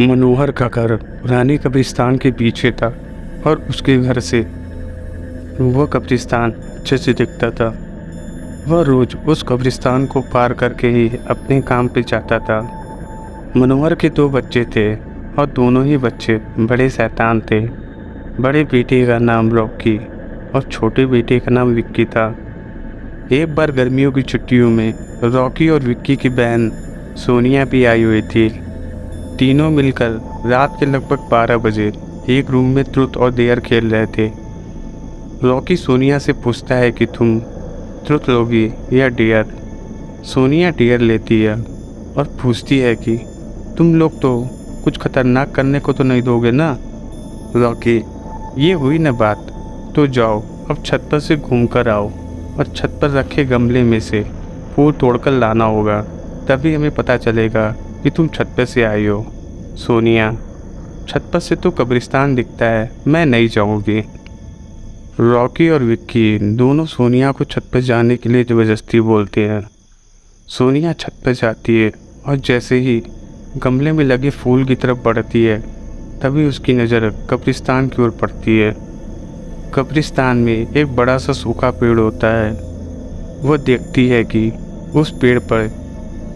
मनोहर का घर पुराने कब्रिस्तान के पीछे था और उसके घर से वह कब्रिस्तान अच्छे से दिखता था। वह रोज़ उस कब्रिस्तान को पार करके ही अपने काम पे जाता था। मनोहर के दो बच्चे थे और दोनों ही बच्चे बड़े शैतान थे। बड़े बेटे का नाम रॉकी और छोटे बेटे का नाम विक्की था। एक बार गर्मियों की छुट्टियों में रॉकी और विक्की की बहन सोनिया भी आई हुई थी। तीनों मिलकर रात के लगभग 12 बजे एक रूम में ट्रुथ और डेयर खेल रहे थे। रॉकी सोनिया से पूछता है कि तुम ट्रुथ लोगी या डेयर। सोनिया डेयर लेती है और पूछती है कि तुम लोग तो कुछ खतरनाक करने को तो नहीं दोगे ना। रॉकी, ये हुई ना बात, तो जाओ अब छत पर से घूम कर आओ और छत पर रखे गमले में से फूल तोड़कर लाना होगा, तभी हमें पता चलेगा कि तुम छत पर से आई हो। सोनिया, छत पर से तो कब्रिस्तान दिखता है, मैं नहीं जाऊंगी। रॉकी और विक्की दोनों सोनिया को छत पर जाने के लिए ज़बरदस्ती बोलते हैं। सोनिया छत पर जाती है और जैसे ही गमले में लगे फूल की तरफ बढ़ती है, तभी उसकी नज़र कब्रिस्तान की ओर पड़ती है। कब्रिस्तान में एक बड़ा सा सूखा पेड़ होता है। वह देखती है कि उस पेड़ पर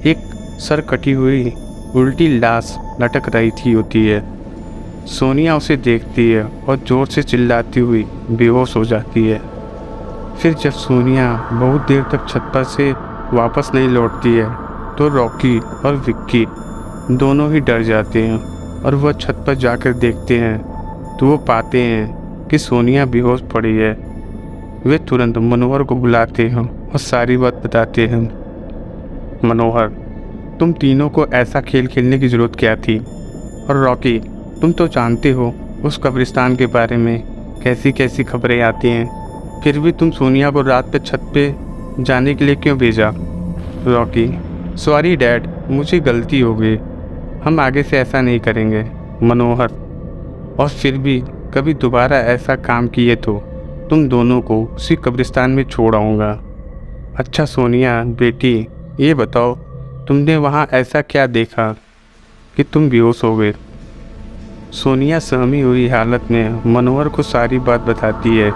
एक सर कटी हुई उल्टी लाश लटक रही थी होती है। सोनिया उसे देखती है और ज़ोर से चिल्लाती हुई बेहोश हो जाती है। फिर जब सोनिया बहुत देर तक छत पर से वापस नहीं लौटती है, तो रॉकी और विक्की दोनों ही डर जाते हैं और वह छत पर जाकर देखते हैं तो वो पाते हैं कि सोनिया बेहोश पड़ी है। वे तुरंत मनोहर को बुलाते हैं और सारी बात बताते हैं। मनोहर, तुम तीनों को ऐसा खेल खेलने की ज़रूरत क्या थी? और रॉकी, तुम तो जानते हो उस कब्रिस्तान के बारे में कैसी कैसी खबरें आती हैं, फिर भी तुम सोनिया को रात पे छत पे जाने के लिए क्यों भेजा? रॉकी, सॉरी डैड, मुझे गलती हो गई, हम आगे से ऐसा नहीं करेंगे। मनोहर, और फिर भी कभी दोबारा ऐसा काम किए तो तुम दोनों को उसी कब्रिस्तान में छोड़ आऊँगा। अच्छा सोनिया बेटी, ये बताओ तुमने वहाँ ऐसा क्या देखा कि तुम बेहोश हो गए? सोनिया सहमी हुई हालत में मनोहर को सारी बात बताती है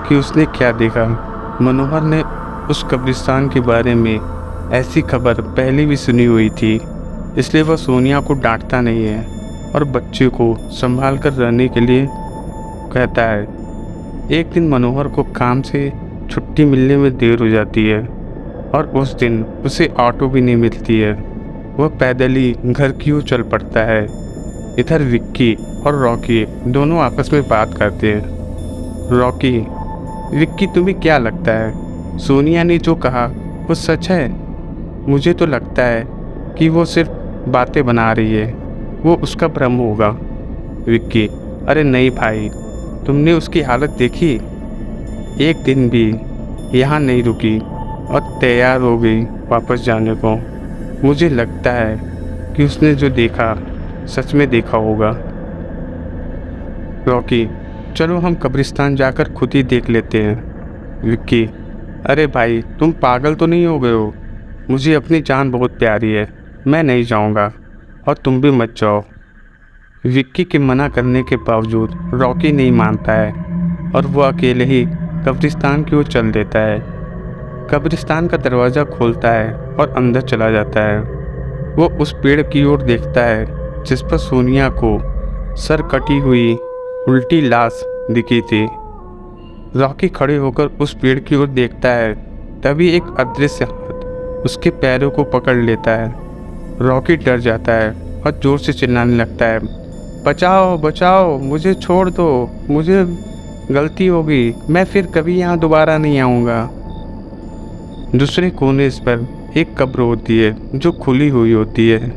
कि उसने क्या देखा। मनोहर ने उस कब्रिस्तान के बारे में ऐसी खबर पहले भी सुनी हुई थी, इसलिए वह सोनिया को डांटता नहीं है और बच्चे को संभाल कर रहने के लिए कहता है। एक दिन मनोहर को काम से छुट्टी मिलने में देर हो जाती है और उस दिन उसे ऑटो भी नहीं मिलती है। वह पैदल ही घर की ओर चल पड़ता है। इधर विक्की और रॉकी दोनों आपस में बात करते हैं। रॉकी, विक्की तुम्हें क्या लगता है सोनिया ने जो कहा वो सच है? मुझे तो लगता है कि वो सिर्फ बातें बना रही है, वो उसका भ्रम होगा। विक्की, अरे नहीं भाई, तुमने उसकी हालत देखी, एक दिन भी यहाँ नहीं रुकी और तैयार हो गई वापस जाने को। मुझे लगता है कि उसने जो देखा सच में देखा होगा। रॉकी, चलो हम कब्रिस्तान जाकर खुद ही देख लेते हैं। विक्की, अरे भाई तुम पागल तो नहीं हो गए हो? मुझे अपनी जान बहुत प्यारी है, मैं नहीं जाऊंगा और तुम भी मत जाओ। विक्की के मना करने के बावजूद रॉकी नहीं मानता है और वह अकेले ही कब्रिस्तान की ओर चल देता है। कब्रिस्तान का दरवाज़ा खोलता है और अंदर चला जाता है। वो उस पेड़ की ओर देखता है जिस पर सोनिया को सर कटी हुई उल्टी लाश दिखी थी। रॉकी खड़े होकर उस पेड़ की ओर देखता है, तभी एक अदृश्य हाथ उसके पैरों को पकड़ लेता है। रॉकी डर जाता है और ज़ोर से चिल्लाने लगता है, बचाओ बचाओ, मुझे छोड़ दो, मुझे गलती हो गई, मैं फिर कभी यहाँ दोबारा नहीं आऊँगा। दूसरे कोने इस पर एक कब्र होती है जो खुली हुई होती है,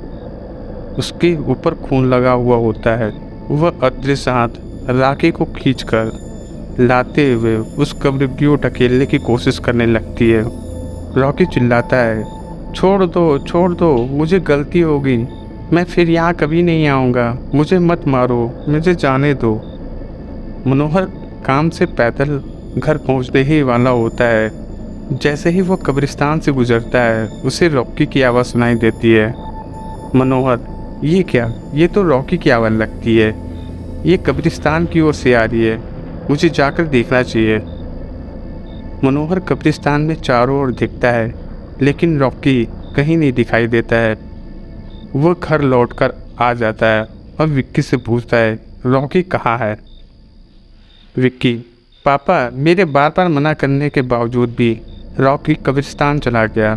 उसके ऊपर खून लगा हुआ होता है। वह अदृश्य हाथ राखी को खींचकर लाते हुए उस कब्र की ओर ढकेलने की कोशिश करने लगती है। रॉकी चिल्लाता है, छोड़ दो, मुझे गलती हो गई, मैं फिर यहाँ कभी नहीं आऊँगा, मुझे मत मारो, मुझे जाने दो। मनोहर काम से पैदल घर पहुँचने ही वाला होता है। जैसे ही वो कब्रिस्तान से गुजरता है, उसे रॉकी की आवाज़ सुनाई देती है, मनोहर, ये क्या? ये तो रॉकी की आवाज़ लगती है। ये कब्रिस्तान की ओर से आ रही है। मुझे जाकर देखना चाहिए। मनोहर कब्रिस्तान में चारों ओर देखता है, लेकिन रॉकी कहीं नहीं दिखाई देता है। वो घर लौटकर आ जाता है और विक्की से पूछता है, रॉकी कहाँ है? विक्की, पापा, मेरे बार बार मना करने के बावजूद भी रॉकी कब्रिस्तान चला गया।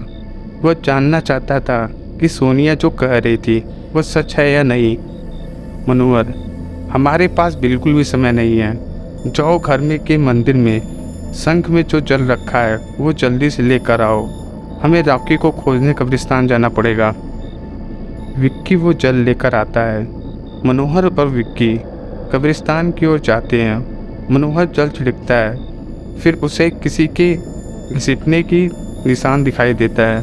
वह जानना चाहता था कि सोनिया जो कह रही थी वह सच है या नहीं। मनोहर, हमारे पास बिल्कुल भी समय नहीं है। जाओ घर में के मंदिर में शंख में जो जल रखा है वो जल्दी से लेकर आओ। हमें रॉकी को खोजने कब्रिस्तान जाना पड़ेगा। विक्की वो जल लेकर आता है। मनोहर और विक्की कब्रिस्तान की ओर जाते हैं। मनोहर जल छिड़कता है, फिर उसे किसी के घसीटने की निशान दिखाई देता है।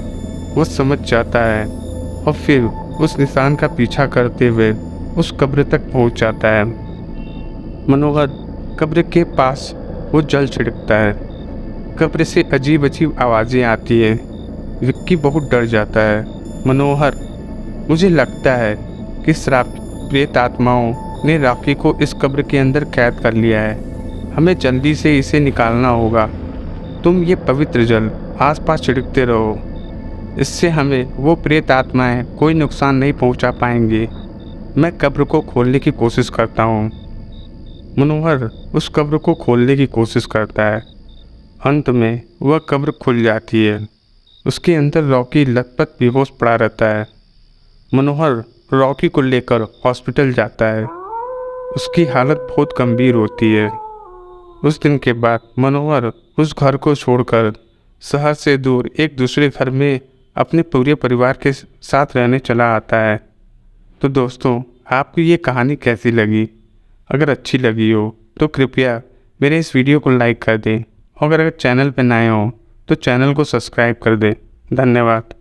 वो समझ जाता है और फिर उस निशान का पीछा करते हुए उस कब्र तक पहुंच जाता है। मनोहर कब्र के पास वो जल छिड़कता है। कब्र से अजीब अजीब आवाज़ें आती हैं। विक्की बहुत डर जाता है। मनोहर, मुझे लगता है कि श्राप प्रेत आत्माओं ने रॉकी को इस कब्र के अंदर कैद कर लिया है। हमें जल्दी से इसे निकालना होगा। तुम ये पवित्र जल आसपास छिड़कते रहो। इससे हमें वो प्रेत आत्माएं कोई नुकसान नहीं पहुंचा पाएंगी। मैं कब्र को खोलने की कोशिश करता हूँ। मनोहर उस कब्र को खोलने की कोशिश करता है। अंत में वह कब्र खुल जाती है। उसके अंदर रॉकी लथपथ बेहोश पड़ा रहता है। मनोहर रॉकी को लेकर हॉस्पिटल जाता है। उसकी हालत बहुत गंभीर होती है। उस दिन के बाद मनोहर उस घर को छोड़कर शहर से दूर एक दूसरे घर में अपने पूरे परिवार के साथ रहने चला आता है। तो दोस्तों, आपको ये कहानी कैसी लगी? अगर अच्छी लगी हो तो कृपया मेरे इस वीडियो को लाइक कर दें और अगर चैनल पर नए हो तो चैनल को सब्सक्राइब कर दें। धन्यवाद।